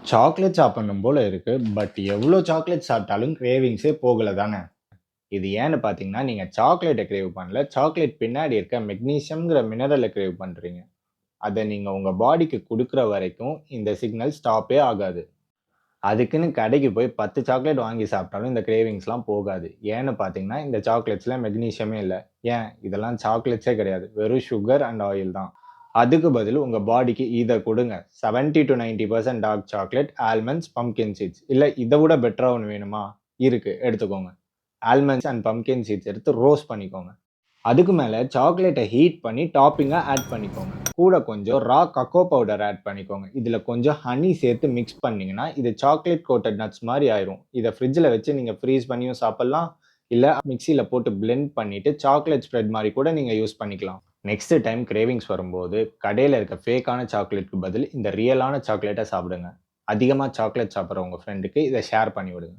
Chocolate சாப்பிடணும் போல இருக்கு. பட் எவ்ளோ சாக்லேட் சாப்பிட்டாலும் கிரேவிங்ஸே போகல தானே! இது ஏன்னு பார்த்தீங்கன்னா, நீங்க சாக்லேட்ட கிரேவ் பண்ணல. சாக்லேட் பின்னாடி இருக்க மெக்னீசியம்ங்கிற மினரல கிரேவ் பண்றீங்க. அத நீங்க உங்க பாடிக்கு குடுக்குற வரைக்கும் இந்த சிக்னல் ஸ்டாப்பே ஆகாது. அதுக்குன்னு கடைக்கு போய் 10 சாக்லேட் வாங்கி சாப்பிட்டாலும் இந்த கிரேவிங்ஸ்லாம் போகாது. ஏன்னு பார்த்தீங்கன்னா, இந்த சாக்லேட்ஸ்ல மெக்னீசியமே இல்ல. ஏன் இதெல்லாம் சாக்லேட்ஸே கிடையாது. வெறும் சுகர் அண்ட் ஆயில் தான். அதுக்கு பதில் உங்க பாடிக்கு இத குடுங்க. 70 to 90% dark chocolate, almonds, pumpkin seeds. இல்ல இத விட பெட்டரா ஒண்ணு வேணுமா? இருக்கு. எடுத்துக்கோங்க. ஆல்மண்ட்ஸ் அண்ட் பம்ப்கின் சீட்ஸ் எடுத்து ரோஸ்ட் பண்ணிக்கோங்க. அதுக்கு மேல சாக்லேட்ட ஹீட் பண்ணி டாப்பிங்கா ஆட் பண்ணிக்கோங்க. கூட கொஞ்சம் ரா கக்கோ பவுடர் ஆட் பண்ணிக்கோங்க. இதுல கொஞ்சம் ஹனி சேர்த்து மிக்ஸ் பண்ணீங்கன்னா, இது சாக்லேட் கோட்டட் நட்ஸ் மாரி ஆயிரும். இத ஃப்ரிட்ஜ்ல வச்சு நீங்க ஃப்ரீஸ் பண்ணியும் சாப்பிடலாம். இல்ல மிக்ஸியில போட்டு பிளெண்ட் பண்ணிட்டு சாக்லேட் ஸ்ப்ரெட் மாரி கூட நீங்க யூஸ் பண்ணிக்கலாம். நெக்ஸ்ட் டைம் கிரேவிங்ஸ் வரும்போது, கடையில இருக்க ஃபேக்கான சாக்லேட்க்கு பதில் இந்த ரியலான சாக்லேட்ட சாப்பிடுங்க. அதிகமா சாக்லேட் சாப்பிடுற உங்க ஃப்ரெண்டுக்கு இத ஷேர் பண்ணி விடுங்க.